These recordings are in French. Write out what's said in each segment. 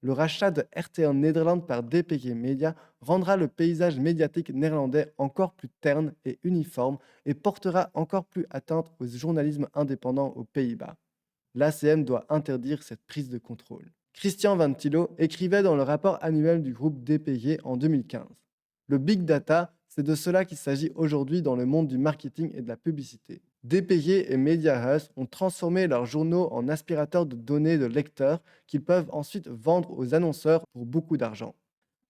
Le rachat de RTL Nederland par DPG Media rendra le paysage médiatique néerlandais encore plus terne et uniforme et portera encore plus atteinte au journalisme indépendant aux Pays-Bas. L'ACM doit interdire cette prise de contrôle. Christian Van Tillo écrivait dans le rapport annuel du groupe DPG en 2015. Le big data, c'est de cela qu'il s'agit aujourd'hui dans le monde du marketing et de la publicité. DPG et Mediahuis ont transformé leurs journaux en aspirateurs de données de lecteurs qu'ils peuvent ensuite vendre aux annonceurs pour beaucoup d'argent.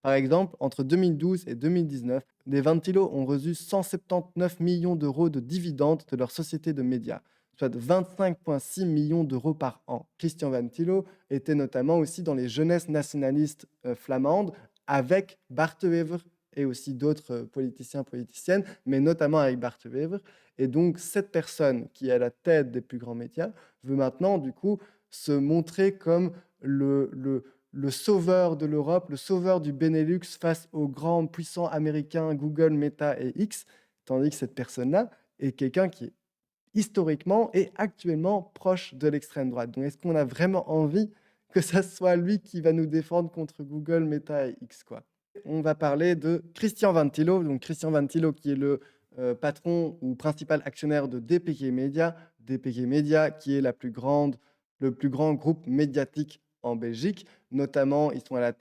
Par exemple, entre 2012 et 2019, les Ventilo ont reçu 179 millions d'euros de dividendes de leur société de médias, soit 25,6 millions d'euros par an. Christian Ventilo était notamment aussi dans les jeunesses nationalistes flamandes avec Bart de Wever et aussi d'autres politiciens, politiciennes, mais notamment avec Bart de Wever. Et donc, cette personne qui est à la tête des plus grands médias veut maintenant, du coup, se montrer comme le sauveur de l'Europe, le sauveur du Benelux face aux grands puissants américains Google, Meta et X, tandis que cette personne-là est quelqu'un qui est historiquement et actuellement proche de l'extrême droite. Donc est-ce qu'on a vraiment envie que ça soit lui qui va nous défendre contre Google, Meta et X, quoi? On va parler de Christian Van Tillo, donc Christian Van Tillo qui est le patron ou principal actionnaire de DPG Media. DPG Media qui est le plus grand groupe médiatique en Belgique. Notamment, ils sont à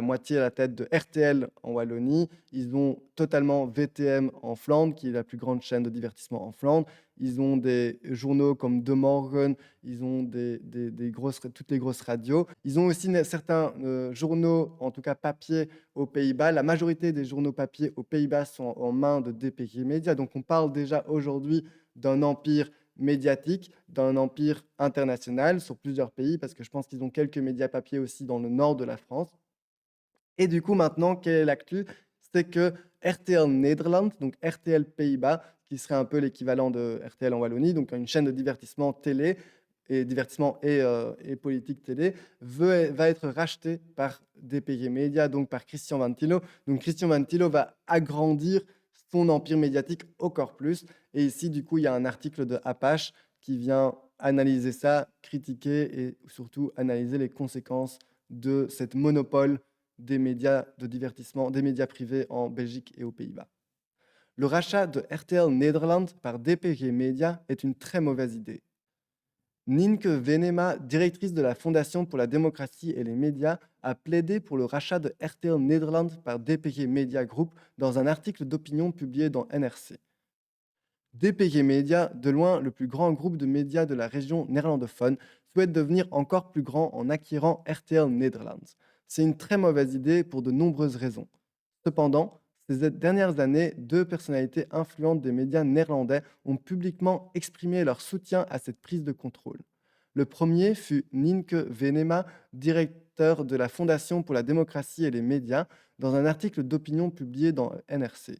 moitié à la tête de RTL en Wallonie. Ils ont totalement VTM en Flandre, qui est la plus grande chaîne de divertissement en Flandre. Ils ont des journaux comme De Morgen, ils ont toutes les grosses radios. Ils ont aussi certains journaux, en tout cas papier, aux Pays-Bas. La majorité des journaux papier aux Pays-Bas sont en main de DPG Media. Donc on parle déjà aujourd'hui d'un empire médiatique, d'un empire international sur plusieurs pays, parce que je pense qu'ils ont quelques médias papier aussi dans le nord de la France. Et du coup, maintenant, quelle est l'actu? C'est que RTL Nederland, donc RTL Pays-Bas, qui serait un peu l'équivalent de RTL en Wallonie, donc une chaîne de divertissement télé, et politique télé, va être racheté par DPG Media, donc par Christian Van Tillo. Donc Christian Van Tillo va agrandir son empire médiatique encore plus. Et ici, du coup, il y a un article de Apache qui vient analyser ça, critiquer et surtout analyser les conséquences de cette monopole des médias de divertissement, des médias privés en Belgique et aux Pays-Bas. Le rachat de RTL Nederland par DPG Media est une très mauvaise idée. Nienke Venema, directrice de la Fondation pour la démocratie et les médias, a plaidé pour le rachat de RTL Nederland par DPG Media Group dans un article d'opinion publié dans NRC. DPG Media, de loin le plus grand groupe de médias de la région néerlandophone, souhaite devenir encore plus grand en acquérant RTL Nederland. C'est une très mauvaise idée pour de nombreuses raisons. Cependant, ces dernières années, deux personnalités influentes des médias néerlandais ont publiquement exprimé leur soutien à cette prise de contrôle. Le premier fut Nienke Venema, directeur de la Fondation pour la démocratie et les médias, dans un article d'opinion publié dans NRC.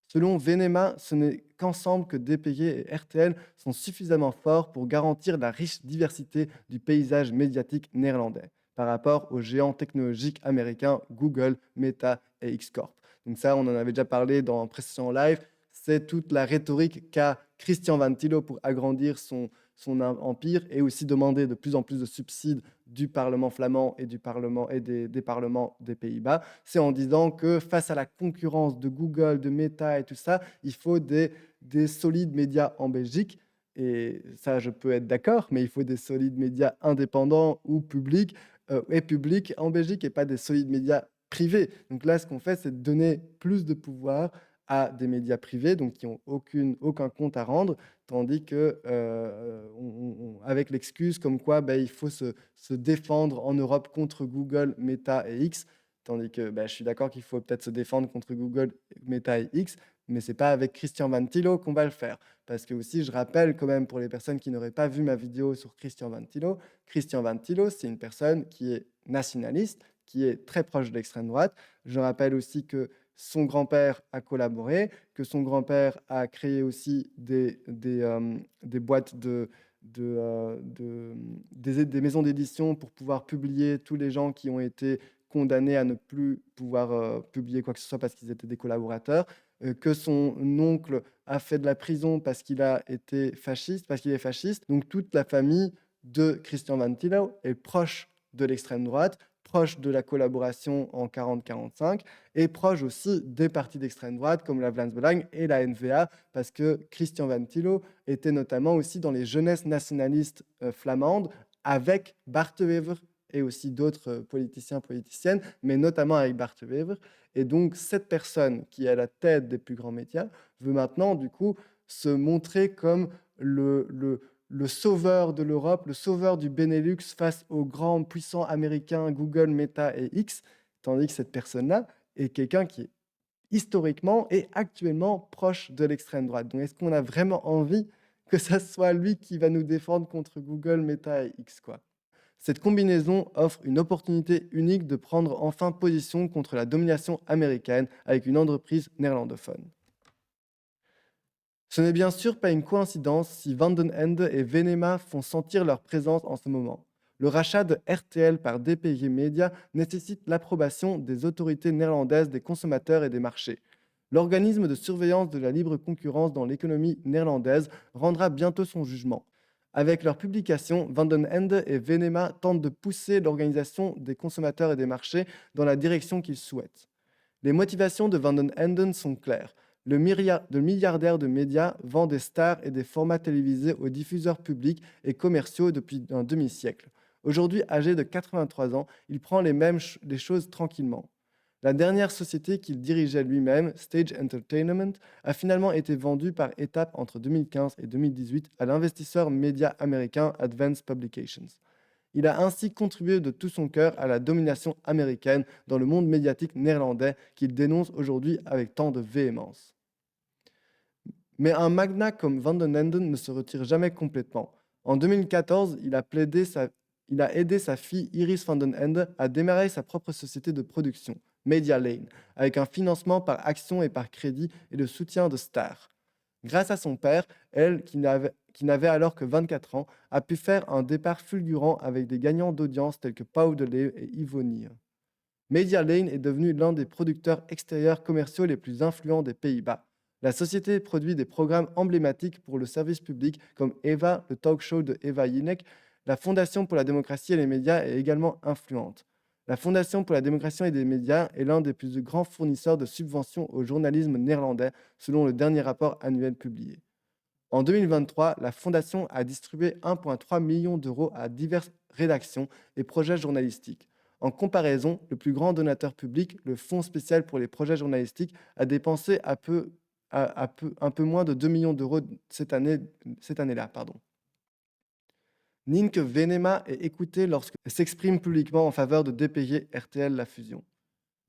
Selon Venema, ce n'est qu'ensemble que DPG et RTL sont suffisamment forts pour garantir la riche diversité du paysage médiatique néerlandais par rapport aux géants technologiques américains Google, Meta et X-Corp. Donc ça, on en avait déjà parlé dans Précision Live. C'est toute la rhétorique qu'a Christian Van Tillo pour agrandir son empire et aussi demander de plus en plus de subsides du Parlement flamand et des parlements des Pays-Bas. C'est en disant que face à la concurrence de Google, de Meta et tout ça, il faut des solides médias en Belgique. Et ça, je peux être d'accord, mais il faut des solides médias indépendants ou publics en Belgique et pas des solides médias privés. Donc là, ce qu'on fait, c'est de donner plus de pouvoir à des médias privés, donc qui n'ont aucun compte à rendre, tandis que, avec l'excuse comme quoi il faut se défendre en Europe contre Google, Meta et X, tandis que je suis d'accord qu'il faut peut-être se défendre contre Google, Meta et X, mais ce n'est pas avec Christian Van Tillo qu'on va le faire. Parce que aussi, je rappelle quand même pour les personnes qui n'auraient pas vu ma vidéo sur Christian Van Tillo, c'est une personne qui est nationaliste, qui est très proche de l'extrême droite. Je rappelle aussi que son grand-père a collaboré, que son grand-père a créé aussi des boîtes des maisons d'édition pour pouvoir publier tous les gens qui ont été condamnés à ne plus pouvoir publier quoi que ce soit parce qu'ils étaient des collaborateurs, que son oncle a fait de la prison parce qu'il a été fasciste, parce qu'il est fasciste. Donc toute la famille de Christian Van Tillo est proche de l'extrême droite, proche de la collaboration en 40-45 et proche aussi des partis d'extrême droite comme la Vlaams Belang et la N-VA, parce que Christian Van Tillo était notamment aussi dans les jeunesses nationalistes flamandes avec Bart de Wever et aussi d'autres politiciens, politiciennes, mais notamment avec Bart de Wever. Et donc, cette personne qui est à la tête des plus grands médias veut maintenant, du coup, se montrer comme le sauveur de l'Europe, le sauveur du Benelux face aux grands puissants américains Google, Meta et X, tandis que cette personne-là est quelqu'un qui est historiquement et actuellement proche de l'extrême droite. Donc, est-ce qu'on a vraiment envie que ça soit lui qui va nous défendre contre Google, Meta et X, quoi? Cette combinaison offre une opportunité unique de prendre enfin position contre la domination américaine avec une entreprise néerlandophone. Ce n'est bien sûr pas une coïncidence si Van den Ende et Venema font sentir leur présence en ce moment. Le rachat de RTL par DPG Media nécessite l'approbation des autorités néerlandaises des consommateurs et des marchés. L'organisme de surveillance de la libre concurrence dans l'économie néerlandaise rendra bientôt son jugement. Avec leur publication, Van den Ende et Venema tentent de pousser l'organisation des consommateurs et des marchés dans la direction qu'ils souhaitent. Les motivations de Van den Ende sont claires. Le milliardaire de médias vend des stars et des formats télévisés aux diffuseurs publics et commerciaux depuis un demi-siècle. Aujourd'hui, âgé de 83 ans, il prend les choses tranquillement. La dernière société qu'il dirigeait lui-même, Stage Entertainment, a finalement été vendue par étapes entre 2015 et 2018 à l'investisseur média américain Advance Publications. Il a ainsi contribué de tout son cœur à la domination américaine dans le monde médiatique néerlandais qu'il dénonce aujourd'hui avec tant de véhémence. Mais un magnat comme Van den Ende ne se retire jamais complètement. En 2014, il a aidé sa fille Iris Van den Ende à démarrer sa propre société de production, Media Lane, avec un financement par action et par crédit et le soutien de stars. Grâce à son père, elle, qui n'avait alors que 24 ans, a pu faire un départ fulgurant avec des gagnants d'audience tels que Pau de Leeuw et Ivonie. Media Lane est devenu l'un des producteurs extérieurs commerciaux les plus influents des Pays-Bas. La société produit des programmes emblématiques pour le service public comme Eva, le talk show de Eva Jinek. La Fondation pour la démocratie et les médias est également influente. La Fondation pour la démocratie et les médias est l'un des plus grands fournisseurs de subventions au journalisme néerlandais, selon le dernier rapport annuel publié. En 2023, la Fondation a distribué 1,3 million d'euros à diverses rédactions et projets journalistiques. En comparaison, le plus grand donateur public, le Fonds spécial pour les projets journalistiques, a dépensé un peu moins de 2 millions d'euros cette année-là. Nienke Venema est écoutée lorsqu'elle s'exprime publiquement en faveur de DPG RTL La Fusion.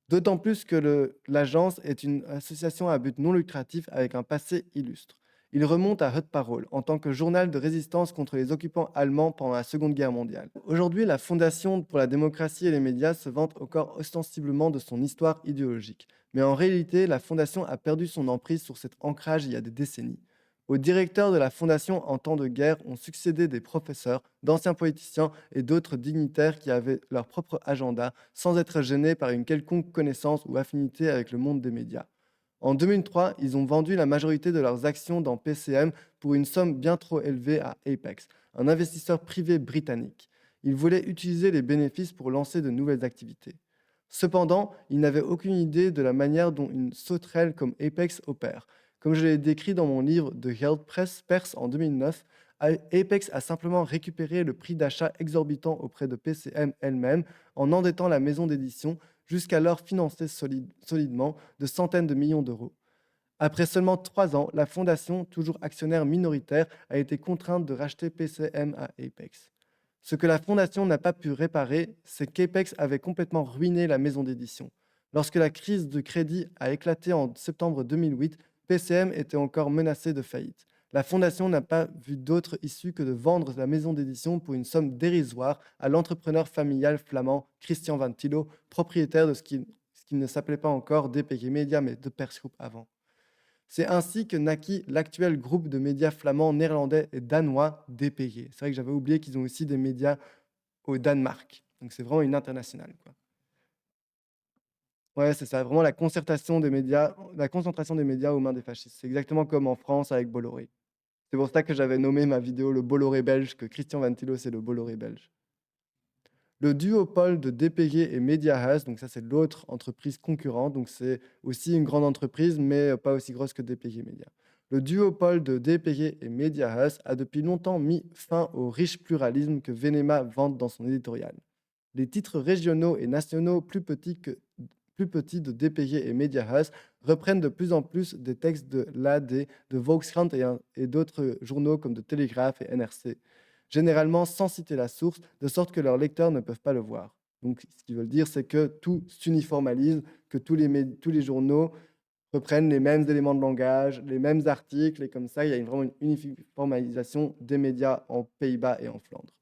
D'autant plus que l'agence est une association à but non lucratif avec un passé illustre. Il remonte à Hutparol en tant que journal de résistance contre les occupants allemands pendant la Seconde Guerre mondiale. Aujourd'hui, la Fondation pour la démocratie et les médias se vante encore ostensiblement de son histoire idéologique. Mais en réalité, la Fondation a perdu son emprise sur cet ancrage il y a des décennies. Au directeur de la Fondation en temps de guerre ont succédé des professeurs, d'anciens politiciens et d'autres dignitaires qui avaient leur propre agenda sans être gênés par une quelconque connaissance ou affinité avec le monde des médias. En 2003, ils ont vendu la majorité de leurs actions dans PCM pour une somme bien trop élevée à Apex, un investisseur privé britannique. Ils voulaient utiliser les bénéfices pour lancer de nouvelles activités. Cependant, ils n'avaient aucune idée de la manière dont une sauterelle comme Apex opère. Comme je l'ai décrit dans mon livre The Geld Pers en 2009, Apex a simplement récupéré le prix d'achat exorbitant auprès de PCM elle-même en endettant la maison d'édition, jusqu'alors financée solidement de centaines de millions d'euros. Après seulement 3 ans, la fondation, toujours actionnaire minoritaire, a été contrainte de racheter PCM à Apex. Ce que la fondation n'a pas pu réparer, c'est qu'Apex avait complètement ruiné la maison d'édition. Lorsque la crise de crédit a éclaté en septembre 2008, PCM était encore menacé de faillite. La fondation n'a pas vu d'autre issue que de vendre la maison d'édition pour une somme dérisoire à l'entrepreneur familial flamand Christian Van Tillo, propriétaire de ce qui ne s'appelait pas encore DPG Media, mais de Persgroep avant. C'est ainsi que naquit l'actuel groupe de médias flamands, néerlandais et danois DPG. C'est vrai que j'avais oublié qu'ils ont aussi des médias au Danemark. Donc c'est vraiment une internationale, quoi. Ouais, c'est ça, vraiment la concentration des médias aux mains des fascistes. C'est exactement comme en France avec Bolloré. C'est pour ça que j'avais nommé ma vidéo le Bolloré belge, que Christian Van Tillo, c'est le Bolloré belge. Le duopole de DPG et Mediahus, donc ça c'est l'autre entreprise concurrente, donc c'est aussi une grande entreprise, mais pas aussi grosse que DPG Media. Le duopole de DPG et Mediahus a depuis longtemps mis fin au riche pluralisme que Venema vante dans son éditorial. Les titres régionaux et nationaux plus petits de DPG et Mediahus reprennent de plus en plus des textes de l'AD, de Volkskrant et d'autres journaux comme de Telegraph et NRC, généralement sans citer la source, de sorte que leurs lecteurs ne peuvent pas le voir. Donc, ce qu'ils veulent dire, c'est que tout s'uniformalise, que tous les journaux reprennent les mêmes éléments de langage, les mêmes articles, et comme ça, il y a vraiment une uniformisation des médias en Pays-Bas et en Flandre.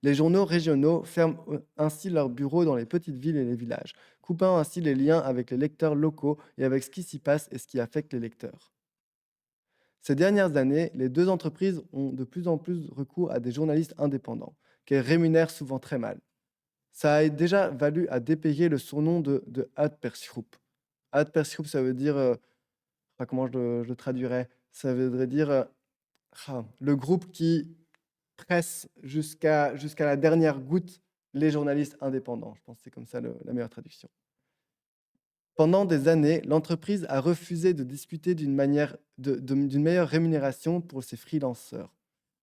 Les journaux régionaux ferment ainsi leurs bureaux dans les petites villes et les villages, coupant ainsi les liens avec les lecteurs locaux et avec ce qui s'y passe et ce qui affecte les lecteurs. Ces dernières années, les deux entreprises ont de plus en plus recours à des journalistes indépendants, qu'elles rémunèrent souvent très mal. Ça a déjà valu à DPG le surnom de Uitpersgroep. Uitpersgroep, ça veut dire, comment je le traduirais? Ça voudrait dire le groupe qui presse jusqu'à la dernière goutte les journalistes indépendants. Je pense que c'est comme ça la meilleure traduction. Pendant des années, l'entreprise a refusé de discuter d'une meilleure rémunération pour ses freelanceurs,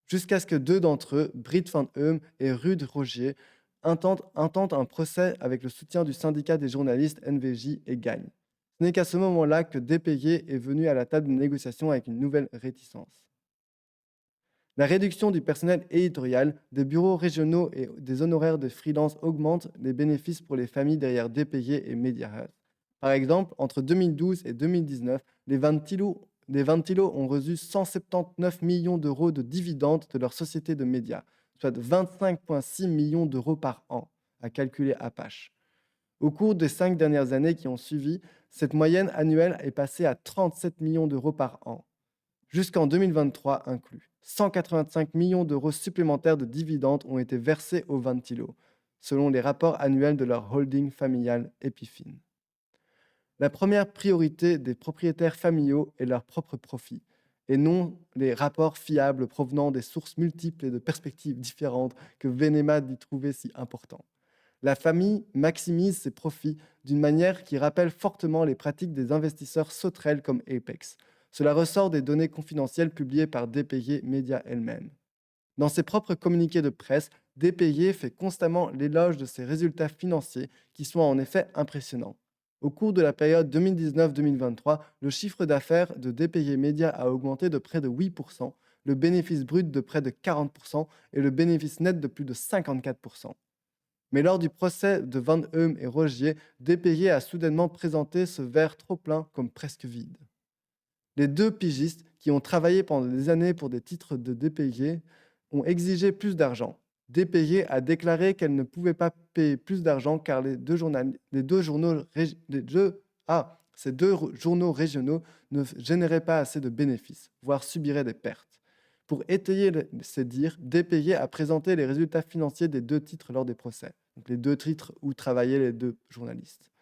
jusqu'à ce que deux d'entre eux, Britt van Eum et Ruud Rogier, intentent un procès avec le soutien du syndicat des journalistes NVJ et gagnent. Ce n'est qu'à ce moment-là que DPG est venu à la table de négociation avec une nouvelle réticence. La réduction du personnel éditorial, des bureaux régionaux et des honoraires de freelance augmente les bénéfices pour les familles derrière DPG et Mediahub. Par exemple, entre 2012 et 2019, les Ventilos ont reçu 179 millions d'euros de dividendes de leur société de médias, soit 25,6 millions d'euros par an, à calculer à Apache. Au cours des 5 dernières années qui ont suivi, cette moyenne annuelle est passée à 37 millions d'euros par an, jusqu'en 2023 inclus. 185 millions d'euros supplémentaires de dividendes ont été versés aux Ventilo, selon les rapports annuels de leur holding familial Epifin. La première priorité des propriétaires familiaux est leur propre profit, et non les rapports fiables provenant des sources multiples et de perspectives différentes que Venema dit trouver si importants. La famille maximise ses profits d'une manière qui rappelle fortement les pratiques des investisseurs sauterelles comme Apex. Cela ressort des données confidentielles publiées par DPG Media elle-même. Dans ses propres communiqués de presse, DPG fait constamment l'éloge de ses résultats financiers qui sont en effet impressionnants. Au cours de la période 2019-2023, le chiffre d'affaires de DPG Media a augmenté de près de 8%, le bénéfice brut de près de 40% et le bénéfice net de plus de 54%. Mais lors du procès de Van Eum et Rogier, DPG a soudainement présenté ce verre trop plein comme presque vide. Les deux pigistes, qui ont travaillé pendant des années pour des titres de DPG, ont exigé plus d'argent. DPG a déclaré qu'elle ne pouvait pas payer plus d'argent car ces deux journaux régionaux ne généraient pas assez de bénéfices, voire subiraient des pertes. Pour étayer ces dires, DPG a présenté les résultats financiers des deux titres lors des procès, donc les deux titres où travaillaient les deux journalistes.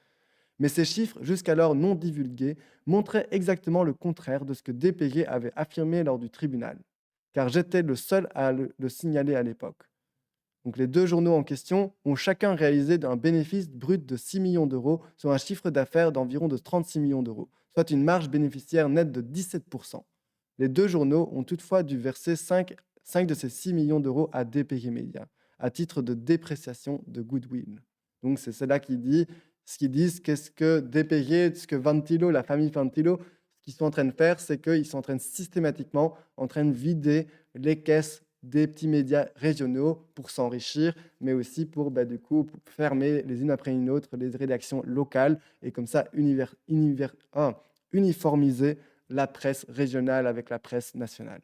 Mais ces chiffres, jusqu'alors non divulgués, montraient exactement le contraire de ce que DPG avait affirmé lors du tribunal, car j'étais le seul à le signaler à l'époque. Donc les deux journaux en question ont chacun réalisé un bénéfice brut de 6 millions d'euros sur un chiffre d'affaires d'environ de 36 millions d'euros, soit une marge bénéficiaire nette de 17%. Les deux journaux ont toutefois dû verser 5 de ces 6 millions d'euros à DPG Media, à titre de dépréciation de goodwill. Donc c'est cela qui dit ce qu'ils disent, qu'est-ce que DPG, ce que Ventilo, la famille Ventilo, ce qu'ils sont en train de faire, c'est qu'ils sont systématiquement en train de vider les caisses des petits médias régionaux pour s'enrichir, mais aussi pour fermer les unes après une autre les rédactions locales et comme ça uniformiser la presse régionale avec la presse nationale.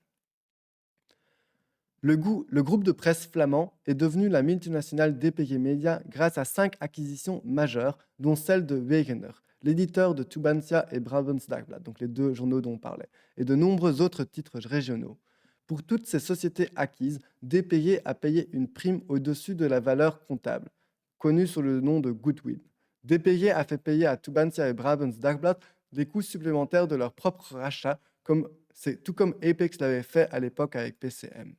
Le groupe de presse flamand est devenu la multinationale DPG Media grâce à 5 acquisitions majeures, dont celle de Wegener, l'éditeur de Tubantia et Brabants Dagblad, donc les deux journaux dont on parlait, et de nombreux autres titres régionaux. Pour toutes ces sociétés acquises, DPG a payé une prime au-dessus de la valeur comptable, connue sous le nom de goodwill. DPG a fait payer à Tubantia et Brabants Dagblad des coûts supplémentaires de leur propre rachat, tout comme Apex l'avait fait à l'époque avec PCM.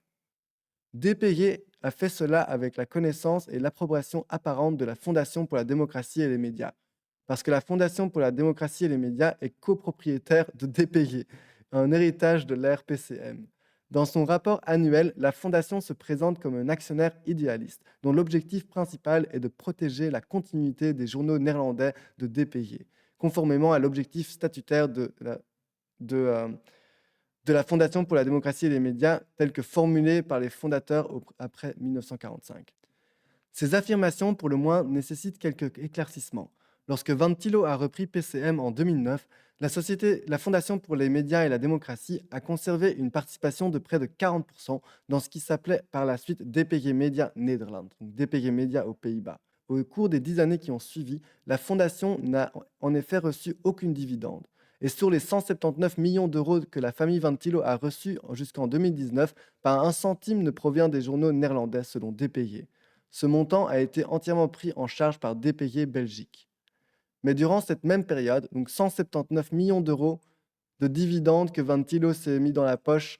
DPG a fait cela avec la connaissance et l'approbation apparente de la Fondation pour la démocratie et les médias. Parce que la Fondation pour la démocratie et les médias est copropriétaire de DPG, un héritage de l'ère PCM. Dans son rapport annuel, la Fondation se présente comme un actionnaire idéaliste, dont l'objectif principal est de protéger la continuité des journaux néerlandais de DPG, conformément à l'objectif statutaire de, euh, de la Fondation pour la démocratie et les médias, tel que formulé par les fondateurs après 1945. Ces affirmations, pour le moins, nécessitent quelques éclaircissements. Lorsque Ventilo a repris PCM en 2009, la Fondation pour les médias et la démocratie a conservé une participation de près de 40% dans ce qui s'appelait par la suite DPG Media Nederland, donc DPG Media aux Pays-Bas. Au cours des 10 années qui ont suivi, la Fondation n'a en effet reçu aucune dividende. Et sur les 179 millions d'euros que la famille Ventilo a reçus jusqu'en 2019, pas un centime ne provient des journaux néerlandais selon DPG. Ce montant a été entièrement pris en charge par DPG Belgique. Mais durant cette même période, donc 179 millions d'euros de dividendes que Ventilo s'est mis dans la poche,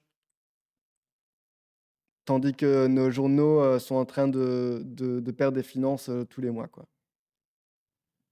tandis que nos journaux sont en train de perdre des finances tous les mois, quoi.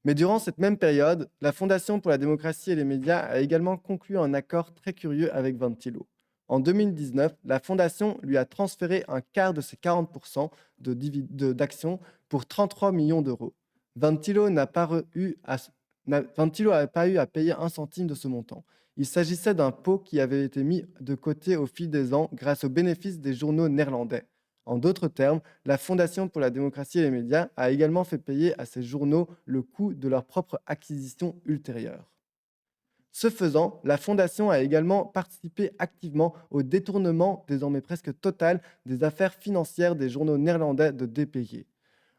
Mais durant cette même période, la Fondation pour la démocratie et les médias a également conclu un accord très curieux avec Ventilo. En 2019, la Fondation lui a transféré un quart de ses 40% d'actions pour 33 millions d'euros. Ventilo n'a pas eu à payer un centime de ce montant. Il s'agissait d'un pot qui avait été mis de côté au fil des ans grâce aux bénéfices des journaux néerlandais. En d'autres termes, la Fondation pour la démocratie et les médias a également fait payer à ces journaux le coût de leur propre acquisition ultérieure. Ce faisant, la Fondation a également participé activement au détournement désormais presque total des affaires financières des journaux néerlandais de DPG.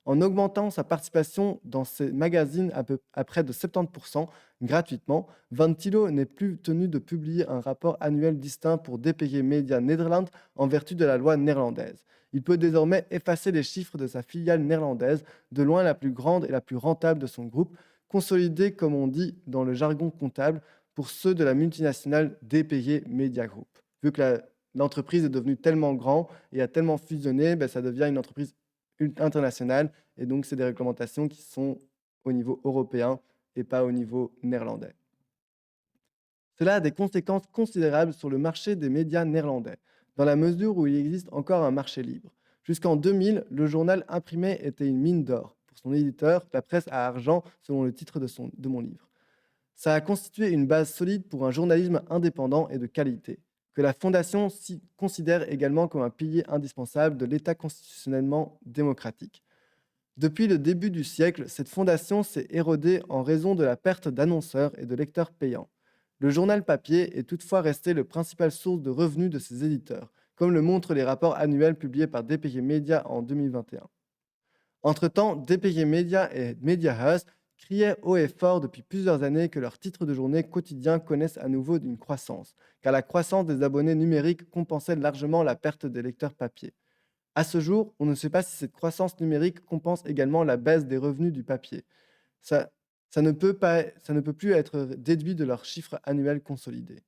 En augmentant sa participation dans ces magazines à près de 70% gratuitement, Ventilo n'est plus tenu de publier un rapport annuel distinct pour DPG Media Nederland en vertu de la loi néerlandaise. Il peut désormais effacer les chiffres de sa filiale néerlandaise, de loin la plus grande et la plus rentable de son groupe, consolidée, comme on dit dans le jargon comptable, pour ceux de la multinationale DPG Media Group. Vu que l'entreprise est devenue tellement grande et a tellement fusionné, ça devient une entreprise internationale, et donc c'est des réglementations qui sont au niveau européen et pas au niveau néerlandais. Cela a des conséquences considérables sur le marché des médias néerlandais, dans la mesure où il existe encore un marché libre. Jusqu'en 2000, le journal imprimé était une mine d'or pour son éditeur, la presse à argent, selon le titre de mon livre. Ça a constitué une base solide pour un journalisme indépendant et de qualité, que la Fondation considère également comme un pilier indispensable de l'État constitutionnellement démocratique. Depuis le début du siècle, cette fondation s'est érodée en raison de la perte d'annonceurs et de lecteurs payants. Le journal papier est toutefois resté le principal source de revenus de ses éditeurs, comme le montrent les rapports annuels publiés par DPG Media en 2021. Entre-temps, DPG Media et Mediahuis criaient haut et fort depuis plusieurs années que leurs titres de journée quotidiens connaissent à nouveau une croissance, car la croissance des abonnés numériques compensait largement la perte des lecteurs papier. À ce jour, on ne sait pas si cette croissance numérique compense également la baisse des revenus du papier. Ça ne peut plus être déduit de leurs chiffres annuels consolidés.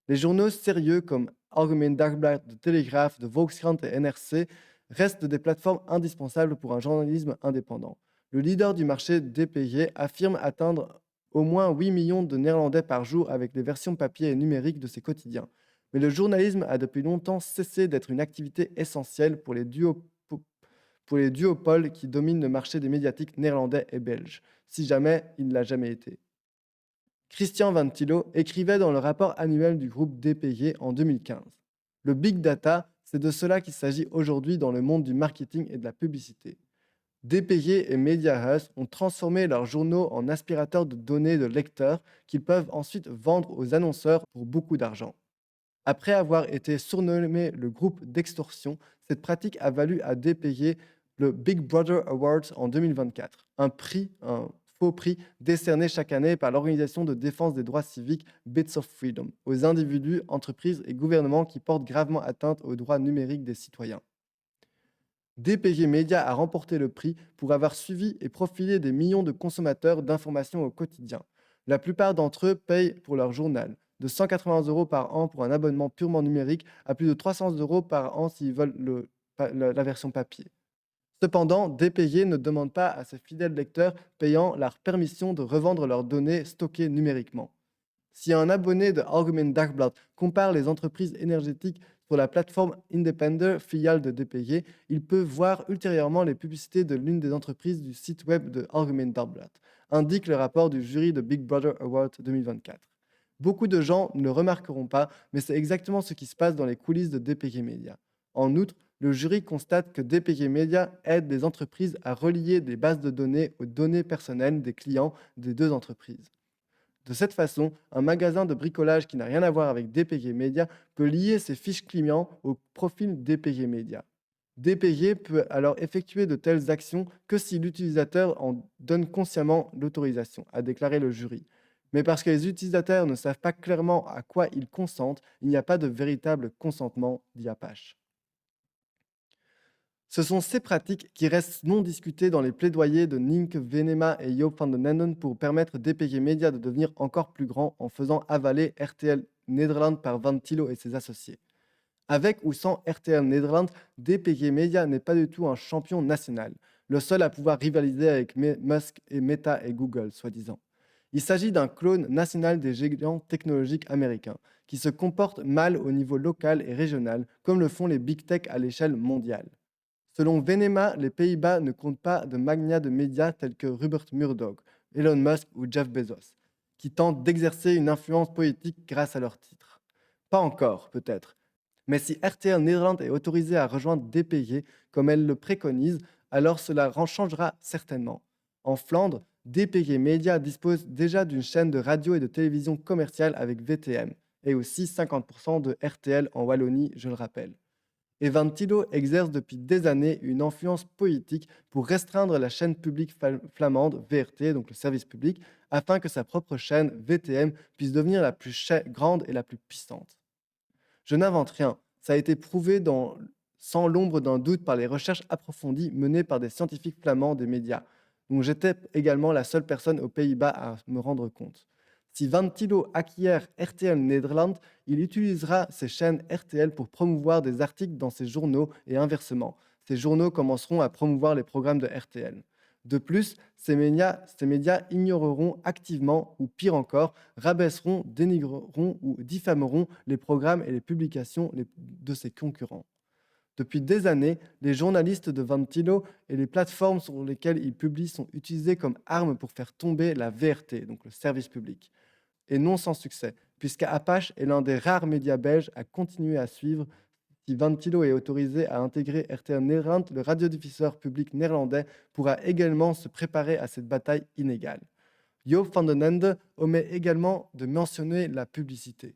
Les journaux sérieux comme Algemeen Dagblad, de Telegraaf, de Volkskrant et NRC restent des plateformes indispensables pour un journalisme indépendant. Le leader du marché DPG affirme atteindre au moins 8 millions de Néerlandais par jour avec les versions papier et numériques de ses quotidiens. Mais le journalisme a depuis longtemps cessé d'être une activité essentielle pour les duopoles qui dominent le marché des médiatiques néerlandais et belges, si jamais il ne l'a jamais été. Christian Ventilo écrivait dans le rapport annuel du groupe DPG en 2015. Le big data, c'est de cela qu'il s'agit aujourd'hui dans le monde du marketing et de la publicité. DPG et Mediahuis ont transformé leurs journaux en aspirateurs de données de lecteurs qu'ils peuvent ensuite vendre aux annonceurs pour beaucoup d'argent. Après avoir été surnommé le groupe d'extorsion, cette pratique a valu à DPG le Big Brother Awards en 2024, un faux prix décerné chaque année par l'organisation de défense des droits civiques Bits of Freedom aux individus, entreprises et gouvernements qui portent gravement atteinte aux droits numériques des citoyens. DPG Media a remporté le prix pour avoir suivi et profilé des millions de consommateurs d'informations au quotidien. La plupart d'entre eux payent pour leur journal, de 180 € par an pour un abonnement purement numérique à plus de 300 € par an s'ils veulent le la version papier. Cependant, DPG ne demande pas à ses fidèles lecteurs payants la permission de revendre leurs données stockées numériquement. Si un abonné de Algemeen Dagblad compare les entreprises énergétiques sur la plateforme Independer, filiale de DPG, il peut voir ultérieurement les publicités de l'une des entreprises du site web de Algemeen Dagblad, indique le rapport du jury de Big Brother Award 2024. Beaucoup de gens ne le remarqueront pas, mais c'est exactement ce qui se passe dans les coulisses de DPG Media. En outre, le jury constate que DPG Media aide les entreprises à relier des bases de données aux données personnelles des clients des deux entreprises. De cette façon, un magasin de bricolage qui n'a rien à voir avec DPG Media peut lier ses fiches clients au profil DPG Media. DPG peut alors effectuer de telles actions que si l'utilisateur en donne consciemment l'autorisation, a déclaré le jury. Mais parce que les utilisateurs ne savent pas clairement à quoi ils consentent, il n'y a pas de véritable consentement, dit Apache. Ce sont ces pratiques qui restent non discutées dans les plaidoyers de Nienke Venema et Joop van den Enden pour permettre DPG Media de devenir encore plus grand en faisant avaler RTL Nederland par Van Thilo et ses associés. Avec ou sans RTL Nederland, DPG Media n'est pas du tout un champion national, le seul à pouvoir rivaliser avec Musk et Meta et Google, soi-disant. Il s'agit d'un clone national des géants technologiques américains, qui se comportent mal au niveau local et régional, comme le font les big tech à l'échelle mondiale. Selon Venema, les Pays-Bas ne comptent pas de magnats de médias tels que Rupert Murdoch, Elon Musk ou Jeff Bezos, qui tentent d'exercer une influence politique grâce à leurs titres. Pas encore, peut-être. Mais si RTL Nederland est autorisé à rejoindre DPG, comme elle le préconise, alors cela changera certainement. En Flandre, DPG Media dispose déjà d'une chaîne de radio et de télévision commerciale avec VTM, et aussi 50% de RTL en Wallonie, je le rappelle. Et Van Thilo exerce depuis des années une influence politique pour restreindre la chaîne publique flamande, VRT, donc le service public, afin que sa propre chaîne, VTM, puisse devenir la plus grande et la plus puissante. Je n'invente rien, ça a été prouvé sans l'ombre d'un doute par les recherches approfondies menées par des scientifiques flamands des médias, dont j'étais également la seule personne aux Pays-Bas à me rendre compte. Si Van Thilo acquiert RTL Nederland, il utilisera ses chaînes RTL pour promouvoir des articles dans ses journaux et inversement. Ces journaux commenceront à promouvoir les programmes de RTL. De plus, ces médias ignoreront activement, ou pire encore, rabaisseront, dénigreront ou diffameront les programmes et les publications de ses concurrents. Depuis des années, les journalistes de Van Thilo et les plateformes sur lesquelles ils publient sont utilisés comme armes pour faire tomber la VRT, donc le service public. Et non sans succès, puisque Apache est l'un des rares médias belges à continuer à suivre. Si Van Thilo est autorisé à intégrer RTL Nederland, le radiodiffuseur public néerlandais pourra également se préparer à cette bataille inégale. Joop van den Ende omet également de mentionner la publicité.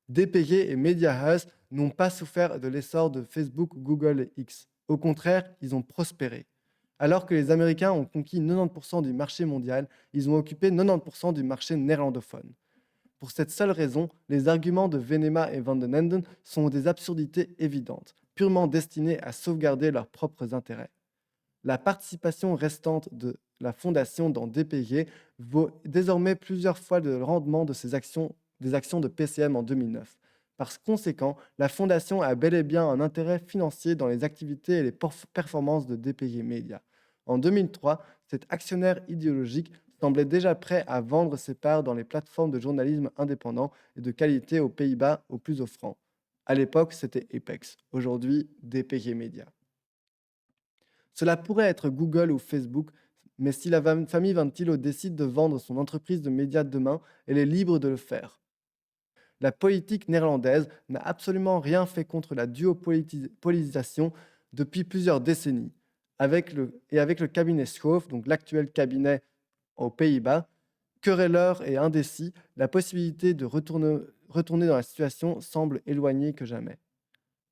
DPG et Mediahuis n'ont pas souffert de l'essor de Facebook, Google et X. Au contraire, ils ont prospéré. Alors que les Américains ont conquis 90% du marché mondial, ils ont occupé 90% du marché néerlandophone. Pour cette seule raison, les arguments de Venema et Van den Enden sont des absurdités évidentes, purement destinées à sauvegarder leurs propres intérêts. La participation restante de la fondation dans DPG vaut désormais plusieurs fois le rendement de des actions de PCM en 2009. Par conséquent, la fondation a bel et bien un intérêt financier dans les activités et les performances de DPG Media. En 2003, cet actionnaire idéologique semblait déjà prêt à vendre ses parts dans les plateformes de journalisme indépendant et de qualité aux Pays-Bas aux plus offrants. À l'époque, c'était Apex. Aujourd'hui, DPG Media. Cela pourrait être Google ou Facebook, mais si la famille Van Thilo décide de vendre son entreprise de médias demain, elle est libre de le faire. La politique néerlandaise n'a absolument rien fait contre la duopolisation depuis plusieurs décennies. Avec le cabinet Schoof, donc l'actuel cabinet aux Pays-Bas, querelleur et indécis, la possibilité de retourner dans la situation semble éloignée que jamais.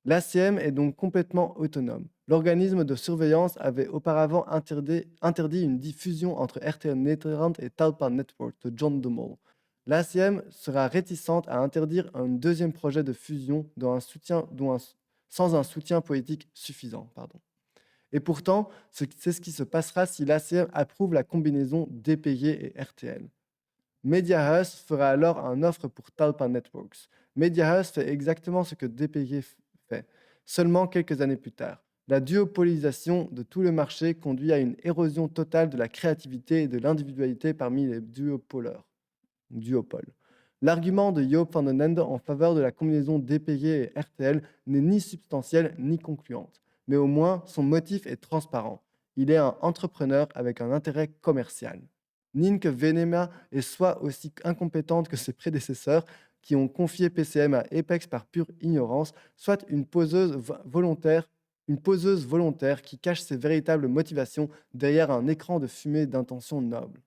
L'ACM est donc complètement autonome. L'organisme de surveillance avait auparavant interdit une diffusion entre RTL Nederland et Talpa Network de John de Mol. L'ACM sera réticente à interdire un deuxième projet de fusion sans un soutien politique suffisant. Et pourtant, c'est ce qui se passera si l'ACM approuve la combinaison DPG et RTL. Mediahuis fera alors une offre pour Talpa Networks. Mediahuis fait exactement ce que DPG fait, seulement quelques années plus tard. La duopolisation de tout le marché conduit à une érosion totale de la créativité et de l'individualité parmi les duopoles. L'argument de Joop van den Ende en faveur de la combinaison DPG et RTL n'est ni substantiel ni concluante, mais au moins son motif est transparent. Il est un entrepreneur avec un intérêt commercial. Nienke Venema est soit aussi incompétente que ses prédécesseurs qui ont confié PCM à Apex par pure ignorance, soit une poseuse volontaire qui cache ses véritables motivations derrière un écran de fumée d'intentions nobles.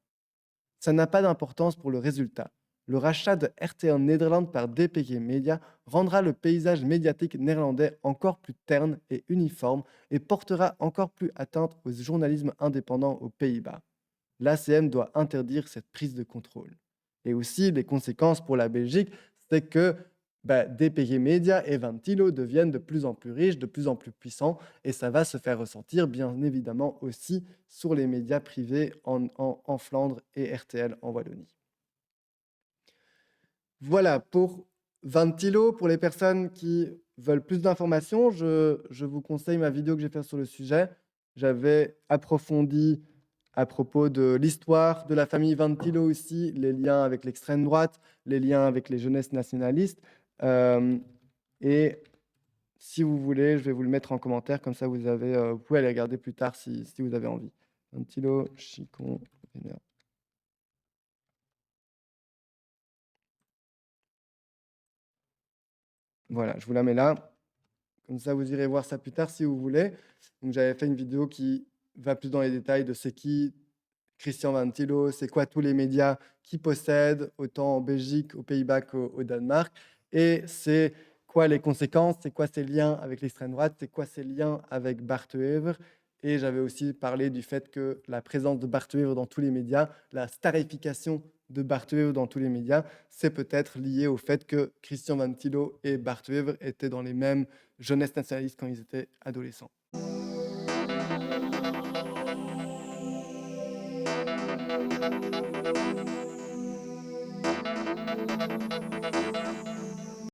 Ça n'a pas d'importance pour le résultat. Le rachat de RTL Nederland par DPG Media rendra le paysage médiatique néerlandais encore plus terne et uniforme et portera encore plus atteinte au journalisme indépendant aux Pays-Bas. L'ACM doit interdire cette prise de contrôle. Et aussi, les conséquences pour la Belgique, c'est que DPG Media et Ventilo deviennent de plus en plus riches, de plus en plus puissants, et ça va se faire ressentir bien évidemment aussi sur les médias privés en Flandre et RTL en Wallonie. Voilà pour Ventilo. Pour les personnes qui veulent plus d'informations, je vous conseille ma vidéo que j'ai faite sur le sujet. J'avais approfondi à propos de l'histoire de la famille Ventilo aussi, les liens avec l'extrême droite, les liens avec les jeunesses nationalistes. Et si vous voulez, je vais vous le mettre en commentaire, comme ça vous pouvez aller regarder plus tard si vous avez envie. Ventilo, Chicon, Vénère. Voilà, je vous la mets là. Comme ça, vous irez voir ça plus tard si vous voulez. Donc, j'avais fait une vidéo qui va plus dans les détails de c'est qui Christian Ventilo, c'est quoi tous les médias qui possèdent, autant en Belgique, aux Pays-Bas qu'au Danemark, et c'est quoi les conséquences, c'est quoi ses liens avec l'extrême droite, c'est quoi ses liens avec Bart de Wever. Et j'avais aussi parlé du fait que la présence de Bart de Wever dans tous les médias, la starification de Bart de Wever dans tous les médias, c'est peut-être lié au fait que Christian Ventilo et Bart de Wever étaient dans les mêmes jeunesses nationalistes quand ils étaient adolescents.